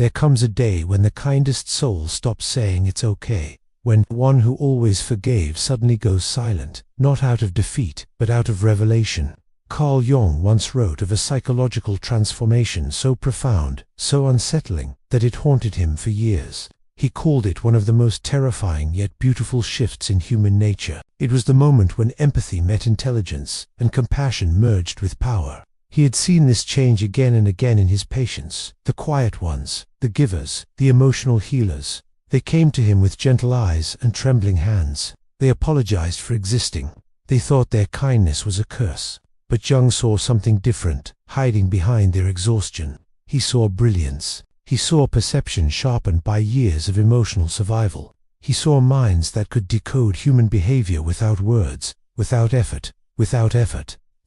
There comes a day when the kindest soul stops saying it's okay, when one who always forgave suddenly goes silent, not out of defeat, but out of revelation. Carl Jung once wrote of a psychological transformation so profound, so unsettling, that it haunted him for years. He called it one of the most terrifying yet beautiful shifts in human nature. It was the moment when empathy met intelligence, and compassion merged with power. He had seen this change again and again in his patients, the quiet ones, the givers, the emotional healers. They came to him with gentle eyes and trembling hands. They apologized for existing. They thought their kindness was a curse. But Jung saw something different, hiding behind their exhaustion. He saw brilliance. He saw perception sharpened by years of emotional survival. He saw minds that could decode human behavior without words, without effort.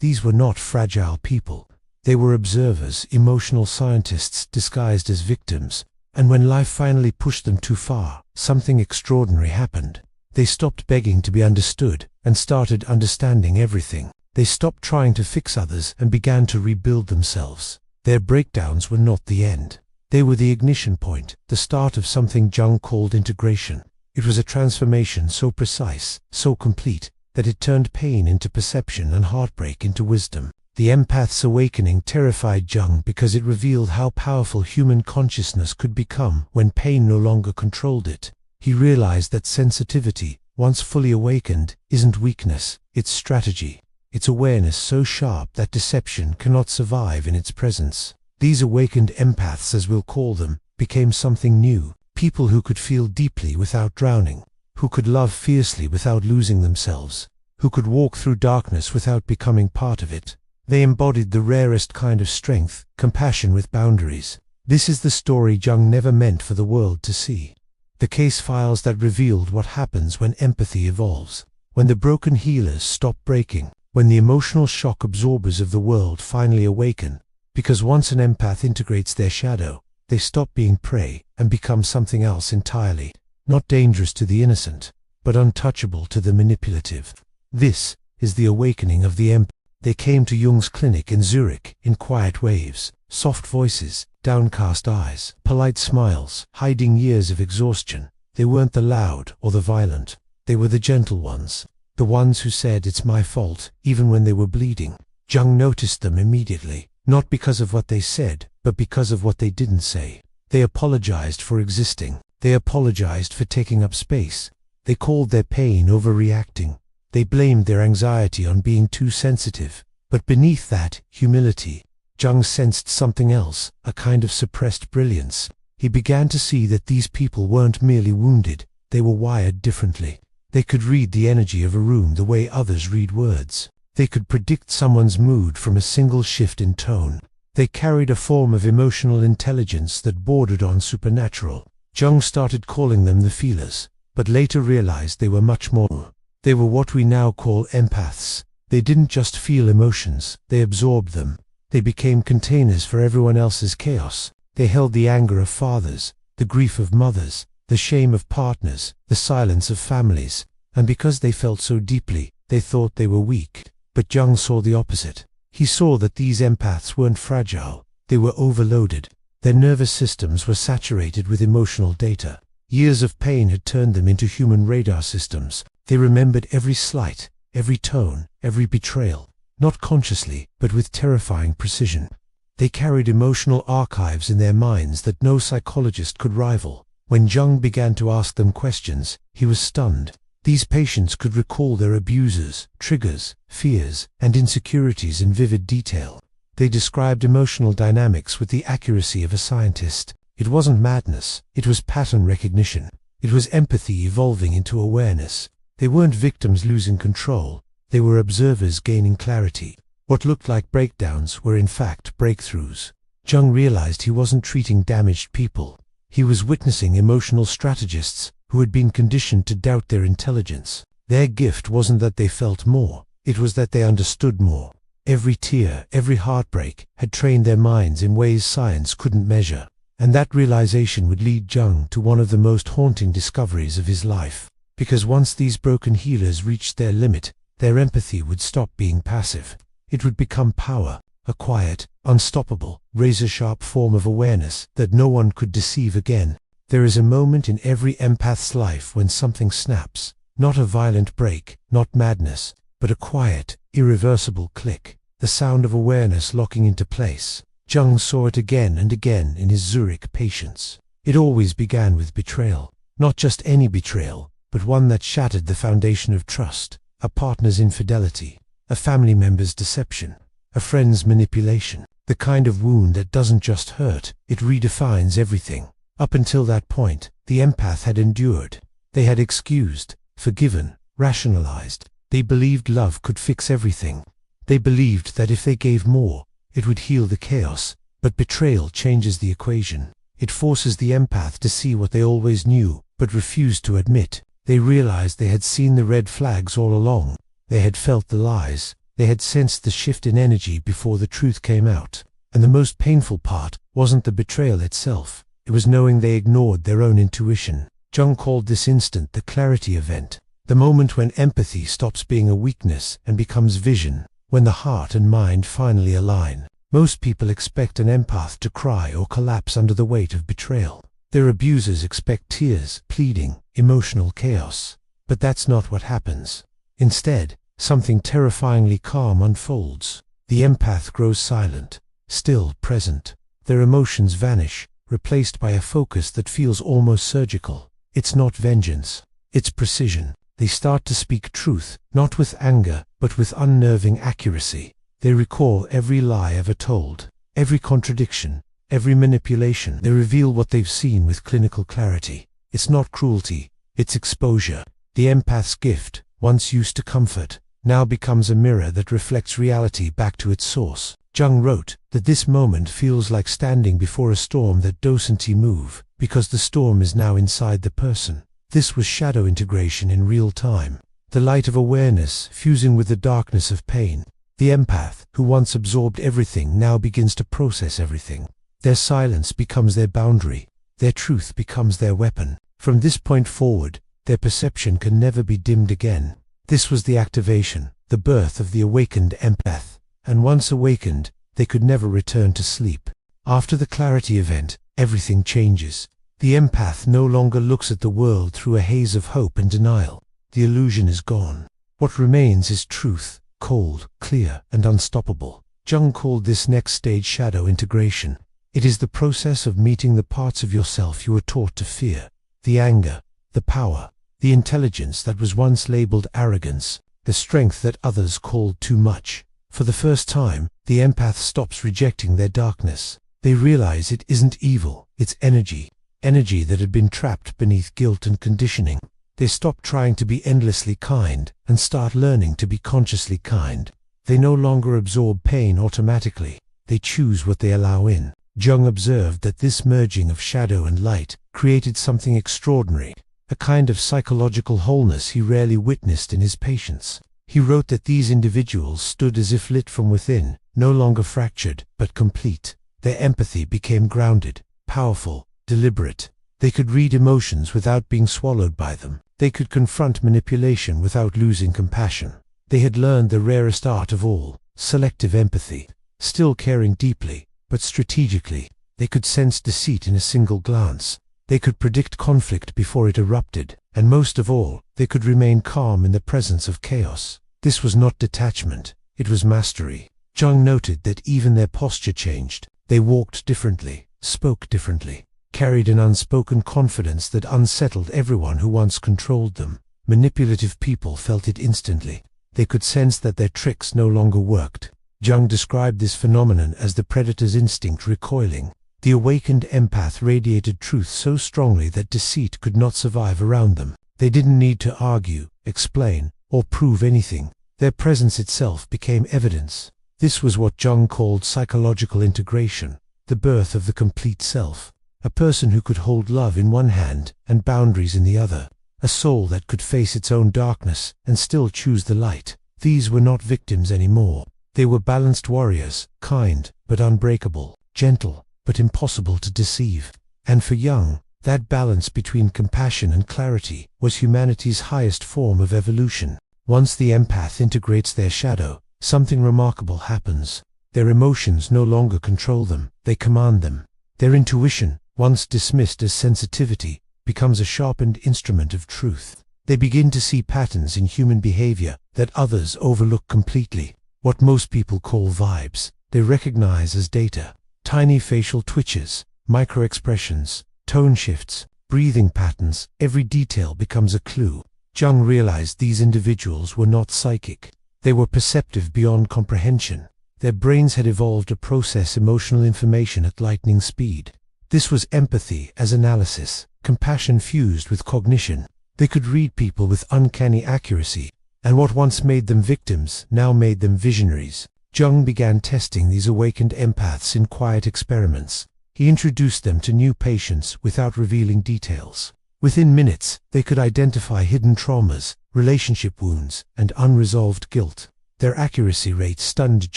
These were not fragile people. They were observers, emotional scientists disguised as victims. And when life finally pushed them too far, something extraordinary happened. They stopped begging to be understood and started understanding everything. They stopped trying to fix others and began to rebuild themselves. Their breakdowns were not the end. They were the ignition point, the start of something Jung called integration. It was a transformation so precise, so complete, that it turned pain into perception and heartbreak into wisdom. The empath's awakening terrified Jung because it revealed how powerful human consciousness could become when pain no longer controlled it. He realized that sensitivity, once fully awakened, isn't weakness, it's strategy. It's awareness so sharp that deception cannot survive in its presence. These awakened empaths, as we'll call them, became something new. People who could feel deeply without drowning, who could love fiercely without losing themselves, who could walk through darkness without becoming part of it. They embodied the rarest kind of strength, compassion with boundaries. This is the story Jung never meant for the world to see. The case files that revealed what happens when empathy evolves, when the broken healers stop breaking, when the emotional shock absorbers of the world finally awaken. Because once an empath integrates their shadow, they stop being prey and become something else entirely. Not dangerous to the innocent, but untouchable to the manipulative. This is the awakening of the empath. They came to Jung's clinic in Zurich in quiet waves, soft voices, downcast eyes, polite smiles, hiding years of exhaustion. They weren't the loud or the violent. They were the gentle ones, the ones who said it's my fault even when they were bleeding. Jung noticed them immediately, not because of what they said, but because of what they didn't say. They apologized for existing. They apologized for taking up space. They called their pain overreacting. They blamed their anxiety on being too sensitive. But beneath that, humility. Jung sensed something else, a kind of suppressed brilliance. He began to see that these people weren't merely wounded, they were wired differently. They could read the energy of a room the way others read words. They could predict someone's mood from a single shift in tone. They carried a form of emotional intelligence that bordered on supernatural. Jung started calling them the feelers, but later realized they were much more. They were what we now call empaths. They didn't just feel emotions, they absorbed them. They became containers for everyone else's chaos. They held the anger of fathers, the grief of mothers, the shame of partners, the silence of families. And because they felt so deeply, they thought they were weak. But Jung saw the opposite. He saw that these empaths weren't fragile, they were overloaded. Their nervous systems were saturated with emotional data. Years of pain had turned them into human radar systems. They remembered every slight, every tone, every betrayal, not consciously, but with terrifying precision. They carried emotional archives in their minds that no psychologist could rival. When Jung began to ask them questions, he was stunned. These patients could recall their abusers, triggers, fears, and insecurities in vivid detail. They described emotional dynamics with the accuracy of a scientist. It wasn't madness, it was pattern recognition. It was empathy evolving into awareness. They weren't victims losing control, they were observers gaining clarity. What looked like breakdowns were in fact breakthroughs. Jung realized he wasn't treating damaged people. He was witnessing emotional strategists who had been conditioned to doubt their intelligence. Their gift wasn't that they felt more, it was that they understood more. Every tear, every heartbreak had trained their minds in ways science couldn't measure. And that realization would lead Jung to one of the most haunting discoveries of his life. Because once these broken healers reached their limit, their empathy would stop being passive. It would become power. a quiet, unstoppable, razor-sharp form of awareness that no one could deceive again. There is a moment in every empath's life when something snaps, not a violent break, not madness, but a quiet, irreversible click, the sound of awareness locking into place. Jung saw it again and again in his Zurich patients. It always began with betrayal. Not just any betrayal, but one that shattered the foundation of trust, a partner's infidelity, a family member's deception, a friend's manipulation. The kind of wound that doesn't just hurt, it redefines everything. Up until that point, the empath had endured. They had excused, forgiven, rationalized. They believed love could fix everything. They believed that if they gave more, it would heal the chaos. But betrayal changes the equation. It forces the empath to see what they always knew, but refused to admit. They realized they had seen the red flags all along. They had felt the lies. They had sensed the shift in energy before the truth came out. And the most painful part wasn't the betrayal itself. It was knowing they ignored their own intuition. Jung called this instant the clarity event. The moment when empathy stops being a weakness and becomes vision. When the heart and mind finally align. Most people expect an empath to cry or collapse under the weight of betrayal. Their abusers expect tears, pleading, emotional chaos. But that's not what happens. Instead, something terrifyingly calm unfolds. The empath grows silent, still present. Their emotions vanish, replaced by a focus that feels almost surgical. It's not vengeance, it's precision. They start to speak truth, not with anger, but with unnerving accuracy. They recall every lie ever told, every contradiction, every manipulation. They reveal what they've seen with clinical clarity. It's not cruelty, it's exposure. The empath's gift, once used to comfort, now becomes a mirror that reflects reality back to its source. Jung wrote that this moment feels like standing before a storm that doesn't move, because the storm is now inside the person. This was shadow integration in real time. The light of awareness fusing with the darkness of pain. The empath, who once absorbed everything, now begins to process everything. Their silence becomes their boundary. Their truth becomes their weapon. From this point forward, their perception can never be dimmed again. This was the activation, the birth of the awakened empath. And once awakened, they could never return to sleep. After the clarity event, everything changes. The empath no longer looks at the world through a haze of hope and denial. The illusion is gone. What remains is truth, cold, clear, and unstoppable. Jung called this next stage shadow integration. It is the process of meeting the parts of yourself you were taught to fear. The anger, the power, the intelligence that was once labeled arrogance, the strength that others called too much. For the first time, the empath stops rejecting their darkness. They realize it isn't evil, it's energy. Energy that had been trapped beneath guilt and conditioning. They stop trying to be endlessly kind and start learning to be consciously kind. They no longer absorb pain automatically. They choose what they allow in. Jung observed that this merging of shadow and light created something extraordinary, a kind of psychological wholeness he rarely witnessed in his patients. He wrote that these individuals stood as if lit from within, no longer fractured, but complete. Their empathy became grounded, powerful, deliberate. They could read emotions without being swallowed by them. They could confront manipulation without losing compassion. They had learned the rarest art of all, selective empathy. Still caring deeply, but strategically. They could sense deceit in a single glance. They could predict conflict before it erupted. And most of all, they could remain calm in the presence of chaos. This was not detachment, it was mastery. Jung noted that even their posture changed. They walked differently, spoke differently, carried an unspoken confidence that unsettled everyone who once controlled them. Manipulative people felt it instantly. They could sense that their tricks no longer worked. Jung described this phenomenon as the predator's instinct recoiling. The awakened empath radiated truth so strongly that deceit could not survive around them. They didn't need to argue, explain, or prove anything. Their presence itself became evidence. This was what Jung called psychological integration, the birth of the complete self. A person who could hold love in one hand and boundaries in the other. A soul that could face its own darkness and still choose the light. These were not victims anymore. They were balanced warriors, kind but unbreakable, gentle but impossible to deceive. And for Jung, that balance between compassion and clarity was humanity's highest form of evolution. Once the empath integrates their shadow, something remarkable happens. Their emotions no longer control them, they command them. Their intuition, once dismissed as sensitivity, becomes a sharpened instrument of truth. They begin to see patterns in human behavior that others overlook completely. What most people call vibes, they recognize as data. Tiny facial twitches, micro-expressions, tone shifts, breathing patterns, every detail becomes a clue. Jung realized these individuals were not psychic. They were perceptive beyond comprehension. Their brains had evolved to process emotional information at lightning speed. This was empathy as analysis, compassion fused with cognition. They could read people with uncanny accuracy, and what once made them victims now made them visionaries. Jung began testing these awakened empaths in quiet experiments. He introduced them to new patients without revealing details. Within minutes, they could identify hidden traumas, relationship wounds, and unresolved guilt. Their accuracy rate stunned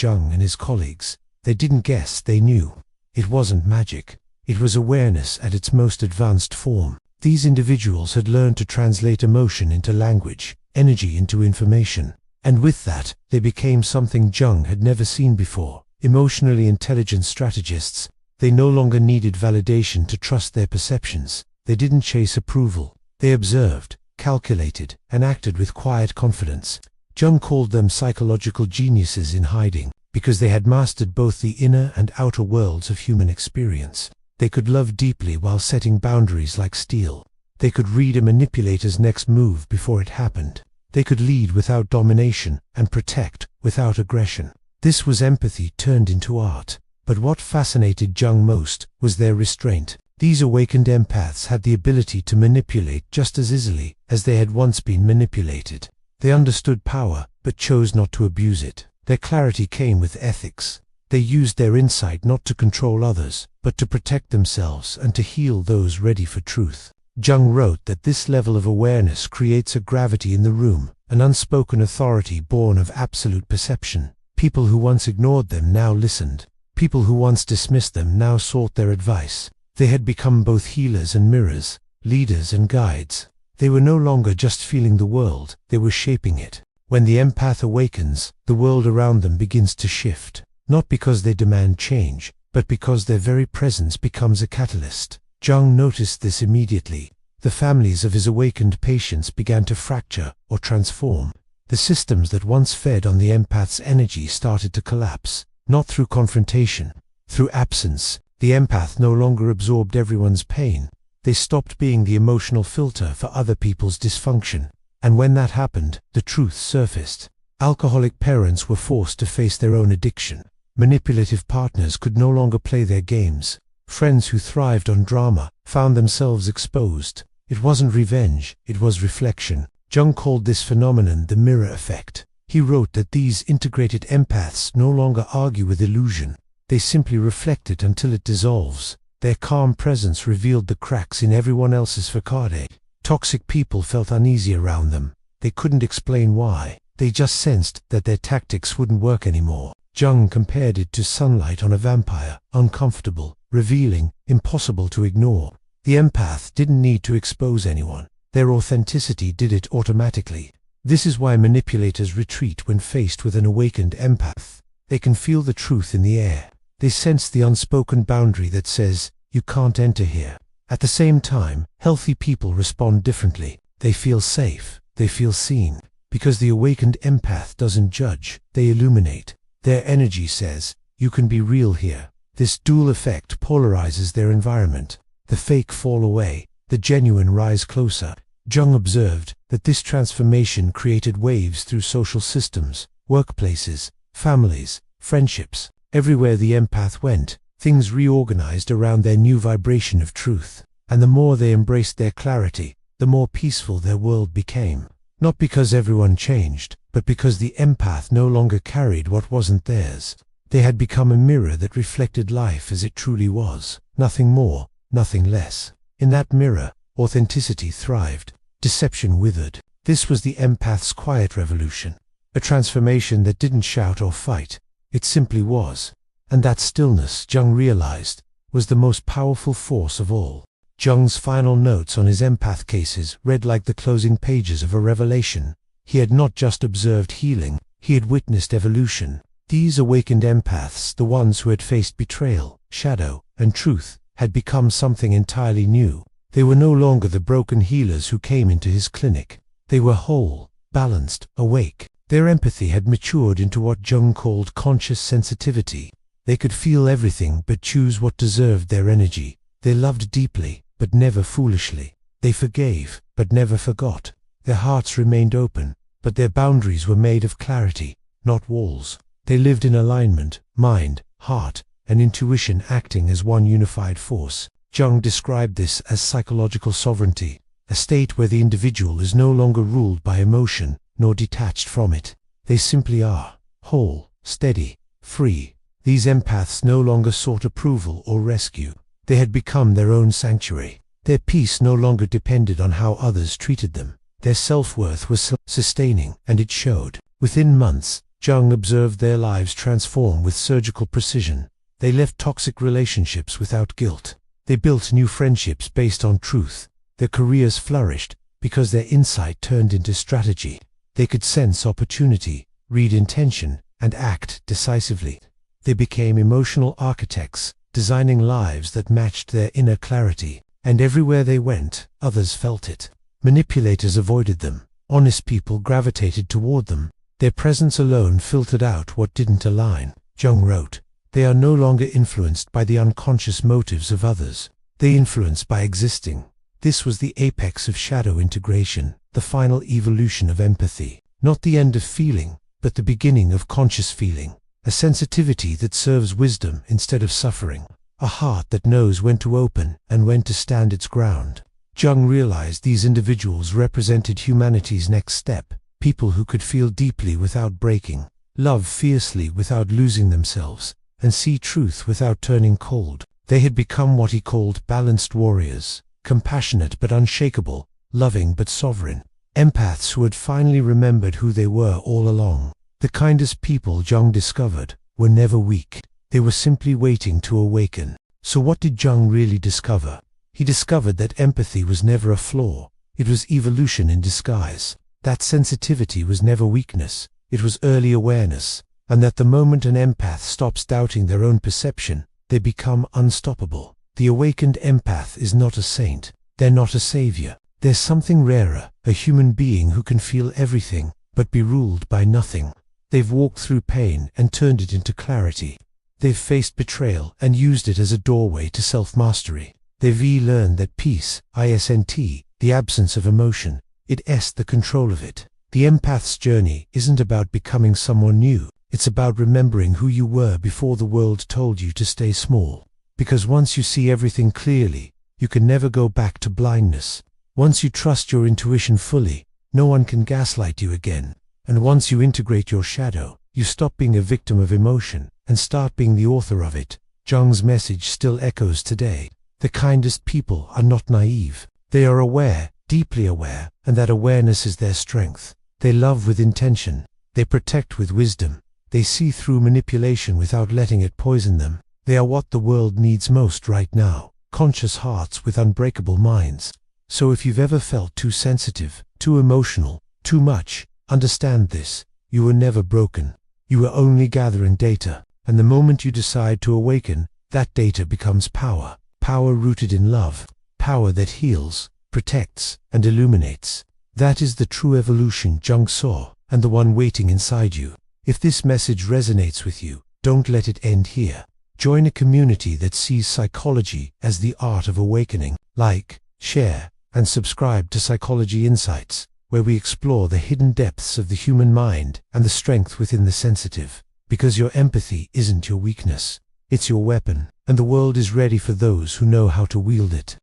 Jung and his colleagues. They didn't guess, they knew. It wasn't magic. It was awareness at its most advanced form. These individuals had learned to translate emotion into language, energy into information. And with that, they became something Jung had never seen before. Emotionally intelligent strategists. They no longer needed validation to trust their perceptions. They didn't chase approval. They observed, calculated, and acted with quiet confidence. Jung called them psychological geniuses in hiding, because they had mastered both the inner and outer worlds of human experience. They could love deeply while setting boundaries like steel. They could read a manipulator's next move before it happened. They could lead without domination and protect without aggression. This was empathy turned into art. But what fascinated Jung most was their restraint. These awakened empaths had the ability to manipulate just as easily as they had once been manipulated. They understood power, but chose not to abuse it. Their clarity came with ethics. They used their insight not to control others, but to protect themselves and to heal those ready for truth. Jung wrote that this level of awareness creates a gravity in the room, an unspoken authority born of absolute perception. People who once ignored them now listened. People who once dismissed them now sought their advice. They had become both healers and mirrors, leaders and guides. They were no longer just feeling the world, they were shaping it. When the empath awakens, the world around them begins to shift. Not because they demand change, but because their very presence becomes a catalyst. Jung noticed this immediately. The families of his awakened patients began to fracture or transform. The systems that once fed on the empath's energy started to collapse, not through confrontation, through absence. The empath no longer absorbed everyone's pain. They stopped being the emotional filter for other people's dysfunction. And when that happened, the truth surfaced. Alcoholic parents were forced to face their own addiction. Manipulative partners could no longer play their games. Friends who thrived on drama found themselves exposed. It wasn't revenge, it was reflection. Jung called this phenomenon the mirror effect. He wrote that these integrated empaths no longer argue with illusion. They simply reflect it until it dissolves. Their calm presence revealed the cracks in everyone else's facade. Toxic people felt uneasy around them. They couldn't explain why. They just sensed that their tactics wouldn't work anymore. Jung compared it to sunlight on a vampire, uncomfortable, revealing, impossible to ignore. The empath didn't need to expose anyone. Their authenticity did it automatically. This is why manipulators retreat when faced with an awakened empath. They can feel the truth in the air. They sense the unspoken boundary that says, "You can't enter here." At the same time, healthy people respond differently. They feel safe. They feel seen. Because the awakened empath doesn't judge, they illuminate. Their energy says, "You can be real here." This dual effect polarizes their environment. The fake fall away. The genuine rise closer. Jung observed that this transformation created waves through social systems, workplaces, families, friendships. Everywhere the empath went, things reorganized around their new vibration of truth. And the more they embraced their clarity, the more peaceful their world became. Not because everyone changed, but because the empath no longer carried what wasn't theirs. They had become a mirror that reflected life as it truly was. Nothing more, nothing less. In that mirror, authenticity thrived. Deception withered. This was the empath's quiet revolution. A transformation that didn't shout or fight. It simply was. And that stillness, Jung realized, was the most powerful force of all. Jung's final notes on his empath cases read like the closing pages of a revelation. He had not just observed healing, he had witnessed evolution. These awakened empaths, the ones who had faced betrayal, shadow, and truth, had become something entirely new. They were no longer the broken healers who came into his clinic. They were whole, balanced, awake. Their empathy had matured into what Jung called conscious sensitivity. They could feel everything but choose what deserved their energy. They loved deeply, but never foolishly. They forgave, but never forgot. Their hearts remained open, but their boundaries were made of clarity, not walls. They lived in alignment, mind, heart, and intuition acting as one unified force. Jung described this as psychological sovereignty, a state where the individual is no longer ruled by emotion, nor detached from it. They simply are, whole, steady, free. These empaths no longer sought approval or rescue. They had become their own sanctuary. Their peace no longer depended on how others treated them. Their self-worth was sustaining, and it showed. Within months, Jung observed their lives transform with surgical precision. They left toxic relationships without guilt. They built new friendships based on truth. Their careers flourished because their insight turned into strategy. They could sense opportunity, read intention, and act decisively. They became emotional architects, designing lives that matched their inner clarity. And everywhere they went, others felt it. Manipulators avoided them. Honest people gravitated toward them. Their presence alone filtered out what didn't align. Jung wrote, "They are no longer influenced by the unconscious motives of others. They influence by existing." This was the apex of shadow integration, the final evolution of empathy. Not the end of feeling, but the beginning of conscious feeling. A sensitivity that serves wisdom instead of suffering. A heart that knows when to open and when to stand its ground. Jung realized these individuals represented humanity's next step. People who could feel deeply without breaking, love fiercely without losing themselves, and see truth without turning cold. They had become what he called balanced warriors, compassionate but unshakable, loving but sovereign. Empaths who had finally remembered who they were all along. The kindest people, Jung discovered, were never weak. They were simply waiting to awaken. So what did Jung really discover? He discovered that empathy was never a flaw. It was evolution in disguise. That sensitivity was never weakness. It was early awareness. And that the moment an empath stops doubting their own perception, they become unstoppable. The awakened empath is not a saint. They're not a savior. There's something rarer, a human being who can feel everything, but be ruled by nothing. They've walked through pain and turned it into clarity. They've faced betrayal and used it as a doorway to self-mastery. They've learned that peace, isn't, the absence of emotion, it's the control of it. The empath's journey isn't about becoming someone new. It's about remembering who you were before the world told you to stay small. Because once you see everything clearly, you can never go back to blindness. Once you trust your intuition fully, no one can gaslight you again. And once you integrate your shadow, you stop being a victim of emotion and start being the author of it. Jung's message still echoes today. The kindest people are not naive. They are aware, deeply aware, and that awareness is their strength. They love with intention. They protect with wisdom. They see through manipulation without letting it poison them. They are what the world needs most right now. Conscious hearts with unbreakable minds. So if you've ever felt too sensitive, too emotional, too much, understand this. You were never broken. You were only gathering data. And the moment you decide to awaken, that data becomes power. Power rooted in love. Power that heals, protects, and illuminates. That is the true evolution Jung saw, and the one waiting inside you. If this message resonates with you, don't let it end here. Join a community that sees psychology as the art of awakening. Like, share, and subscribe to Psychology Insights, where we explore the hidden depths of the human mind and the strength within the sensitive. Because your empathy isn't your weakness. It's your weapon, and the world is ready for those who know how to wield it.